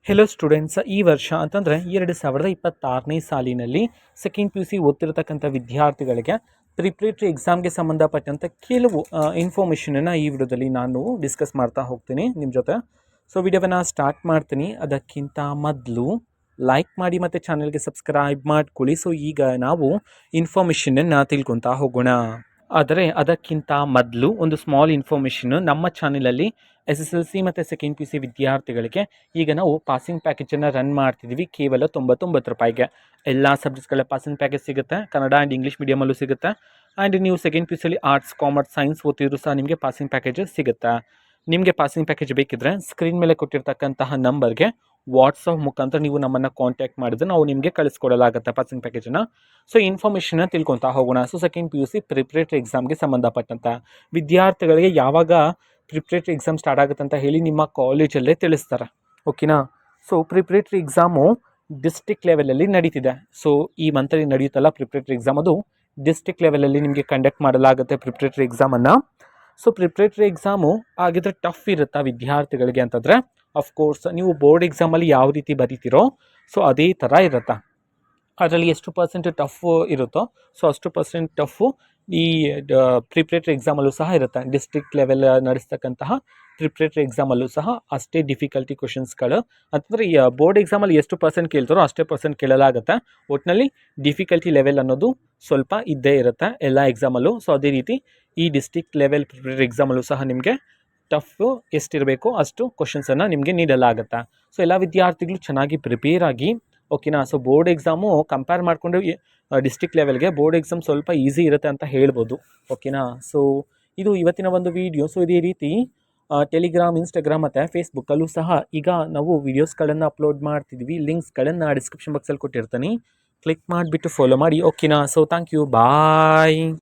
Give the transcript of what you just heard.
Hello students, ಈ ವರ್ಷ ಅಂತಂದರೆ 2026ನೇ ಸಾಲಿನಲ್ಲಿ ಸೆಕೆಂಡ್ ಪಿ ಯು ಸಿ ಓದ್ತಿರತಕ್ಕಂಥ ವಿದ್ಯಾರ್ಥಿಗಳಿಗೆ ಪ್ರಿಪ್ರೇಟ್ರಿ ಎಕ್ಸಾಮ್ಗೆ ಸಂಬಂಧಪಟ್ಟಂಥ ಕೆಲವು ಇನ್ಫಾರ್ಮೇಷನನ್ನು ಈ ವಿಡಿಯೋದಲ್ಲಿ ನಾನು ಡಿಸ್ಕಸ್ ಮಾಡ್ತಾ ಹೋಗ್ತೀನಿ ನಿಮ್ಮ ಜೊತೆ. ಸೊ ವಿಡಿಯೋವನ್ನು ಸ್ಟಾರ್ಟ್ ಮಾಡ್ತೀನಿ. ಅದಕ್ಕಿಂತ ಮೊದಲು ಲೈಕ್ ಮಾಡಿ ಮತ್ತು ಚಾನಲ್ಗೆ ಸಬ್ಸ್ಕ್ರೈಬ್ ಮಾಡ್ಕೊಳ್ಳಿ. ಸೊ ಈಗ ನಾವು ಇನ್ಫಾರ್ಮೇಷನನ್ನು ತಿಳ್ಕೊತಾ ಹೋಗೋಣ. ಆದರೆ ಅದಕ್ಕಿಂತ ಮೊದಲು ಒಂದು ಸ್ಮಾಲ್ ಇನ್ಫಾರ್ಮೇಷನ್, ನಮ್ಮ ಚಾನಲಲ್ಲಿ SSLC ಮತ್ತು ಸೆಕೆಂಡ್ ಪಿ ಯು ಸಿ ವಿದ್ಯಾರ್ಥಿಗಳಿಗೆ ಈಗ ನಾವು ಪಾಸಿಂಗ್ ಪ್ಯಾಕೇಜನ್ನು ರನ್ ಮಾಡ್ತಿದ್ದೀವಿ. ಕೇವಲ 99 ರೂಪಾಯಿಗೆ ಎಲ್ಲ ಸಬ್ಜೆಕ್ಟ್ಸ್ಗಳ ಪಾಸಿಂಗ್ ಪ್ಯಾಕೇಜ್ ಸಿಗುತ್ತೆ. ಕನ್ನಡ ಆ್ಯಂಡ್ ಇಂಗ್ಲೀಷ್ ಮೀಡಿಯಮಲ್ಲೂ ಸಿಗುತ್ತೆ. ಆ್ಯಂಡ್ ನೀವು ಸೆಕೆಂಡ್ ಪಿ ಯು ಸಿಲಿ ಆರ್ಟ್ಸ್, ಕಾಮರ್ಸ್, ಸೈನ್ಸ್ ಓದ್ತಿದ್ರು ಸಹ ನಿಮಗೆ ಪಾಸಿಂಗ್ ಪ್ಯಾಕೇಜ್ ಸಿಗುತ್ತೆ. ನಿಮಗೆ ಪಾಸಿಂಗ್ ಪ್ಯಾಕೇಜ್ ಬೇಕಿದ್ರೆ ಸ್ಕ್ರೀನ್ ಮೇಲೆ ಕೊಟ್ಟಿರ್ತಕ್ಕಂತಹ ನಂಬರ್ಗೆ ವಾಟ್ಸಪ್ ಮುಖಾಂತರ ನೀವು ನಮ್ಮನ್ನು ಕಾಂಟ್ಯಾಕ್ಟ್ ಮಾಡಿದ್ರೆ ನಾವು ನಿಮಗೆ ಕಳಿಸ್ಕೊಡಲಾಗುತ್ತೆ ಪಾಸಿಂಗ್ ಪ್ಯಾಕೇಜನ್ನು. ಸೊ ಇನ್ಫಾರ್ಮೇಷನ್ನ ತಿಳ್ಕೊತಾ ಹೋಗೋಣ. So second P U C preparatory ಎಕ್ಸಾಮ್ಗೆ ಸಂಬಂಧಪಟ್ಟಂಥ ವಿದ್ಯಾರ್ಥಿಗಳಿಗೆ ಯಾವಾಗ ಪ್ರಿಪ್ರೇಟ್ರಿ ಎಕ್ಸಾಮ್ ಸ್ಟಾರ್ಟ್ ಆಗುತ್ತೆ ಅಂತ ಹೇಳಿ ನಿಮ್ಮ ಕಾಲೇಜಲ್ಲೇ ತಿಳಿಸ್ತಾರೆ, ಓಕೆನಾ. ಸೊ ಪ್ರಿಪ್ರೇಟ್ರಿ ಎಕ್ಸಾಮು ಡಿಸ್ಟ್ರಿಕ್ಟ್ ಲೆವೆಲಲ್ಲಿ ನಡೀತಿದೆ. ಸೊ ಈ ಮಂತಲ್ಲಿ ನಡೆಯುತ್ತಲ್ಲ ಪ್ರಿಪ್ರೇಟ್ರಿ ಎಕ್ಸಾಮ್, ಅದು ಡಿಸ್ಟ್ರಿಕ್ಟ್ ಲೆವೆಲಲ್ಲಿ ನಿಮಗೆ ಕಂಡಕ್ಟ್ ಮಾಡಲಾಗುತ್ತೆ ಪ್ರಿಪ್ರೇಟ್ರಿ ಎಕ್ಸಾಮನ್ನು. ಸೊ ಪ್ರಿಪ್ರೇಟ್ರಿ ಎಕ್ಸಾಮು ಆಗಿದ್ರೆ ಟಫ್ ಇರುತ್ತಾ ವಿದ್ಯಾರ್ಥಿಗಳಿಗೆ ಅಂತಂದರೆ, ಅಫ್ಕೋರ್ಸ್ ನೀವು ಬೋರ್ಡ್ ಎಕ್ಸಾಮಲ್ಲಿ ಯಾವ ರೀತಿ ಬರೀತಿರೋ ಸೊ ಅದೇ ಥರ ಇರುತ್ತೆ. ಅದರಲ್ಲಿ ಎಷ್ಟು ಪರ್ಸೆಂಟ್ ಟಫ್ ಇರುತ್ತೋ ಸೊ ಅಷ್ಟು ಪರ್ಸೆಂಟ್ ಟಫು ಈ ಪ್ರಿಪ್ರೇಟ್ರಿ ಎಕ್ಸಾಮಲ್ಲೂ ಸಹ ಇರುತ್ತೆ. ಡಿಸ್ಟ್ರಿಕ್ಟ್ ಲೆವೆಲ್ ನಡೆಸ್ತಕ್ಕಂತಹ ಪ್ರಿಪ್ರೇಟ್ರಿ ಎಕ್ಸಾಮಲ್ಲೂ ಸಹ ಅಷ್ಟೇ ಡಿಫಿಕಲ್ಟಿ ಕ್ವಶನ್ಸ್ಗಳು, ಅಂತಂದರೆ ಈ ಬೋರ್ಡ್ ಎಕ್ಸಾಮಲ್ಲಿ ಎಷ್ಟು ಪರ್ಸೆಂಟ್ ಕೇಳ್ತಾರೋ ಅಷ್ಟೇ ಪರ್ಸೆಂಟ್ ಕೇಳಲಾಗುತ್ತೆ. ಒಟ್ಟಿನಲ್ಲಿ ಡಿಫಿಕಲ್ಟಿ ಲೆವೆಲ್ ಅನ್ನೋದು ಸ್ವಲ್ಪ ಇದ್ದೇ ಇರುತ್ತೆ ಎಲ್ಲ ಎಕ್ಸಾಮಲ್ಲೂ. ಸೊ ಅದೇ ರೀತಿ ಈ ಡಿಸ್ಟ್ರಿಕ್ಟ್ ಲೆವೆಲ್ ಪ್ರಿಪ್ರೇಟ್ರಿ ಎಕ್ಸಾಮಲ್ಲೂ ಸಹ ನಿಮಗೆ ಟಫ್ ಎಷ್ಟಿರಬೇಕು ಅಷ್ಟು ಕ್ವಶನ್ಸನ್ನು ನಿಮಗೆ ನೀಡಲಾಗುತ್ತೆ. ಸೊ ಎಲ್ಲ ವಿದ್ಯಾರ್ಥಿಗಳು ಚೆನ್ನಾಗಿ ಪ್ರಿಪೇರ್ ಆಗಿ, ಓಕೆನಾ. ಸೊ ಬೋರ್ಡ್ ಎಕ್ಸಾಮು ಕಂಪೇರ್ ಮಾಡಿಕೊಂಡು ಡಿಸ್ಟ್ರಿಕ್ಟ್ ಲೆವೆಲ್ಗೆ ಬೋರ್ಡ್ ಎಕ್ಸಾಮ್ ಸ್ವಲ್ಪ ಈಸಿ ಇರುತ್ತೆ ಅಂತ ಹೇಳ್ಬೋದು, ಓಕೆನಾ. ಸೊ ಇದು ಇವತ್ತಿನ ಒಂದು ವಿಡಿಯೋ. ಸೊ ಇದೇ ರೀತಿ ಟೆಲಿಗ್ರಾಮ್, ಇನ್ಸ್ಟಾಗ್ರಾಮ್ ಮತ್ತು ಫೇಸ್ಬುಕ್ಕಲ್ಲೂ ಸಹ ಈಗ ನಾವು ವೀಡಿಯೋಸ್ಗಳನ್ನು ಅಪ್ಲೋಡ್ ಮಾಡ್ತಿದ್ವಿ. ಲಿಂಕ್ಸ್ಗಳನ್ನು ಡಿಸ್ಕ್ರಿಪ್ಷನ್ ಬಾಕ್ಸಲ್ಲಿ ಕೊಟ್ಟಿರ್ತೀನಿ, ಕ್ಲಿಕ್ ಮಾಡಿಬಿಟ್ಟು ಫಾಲೋ ಮಾಡಿ, ಓಕೆನಾ. So thank you, bye.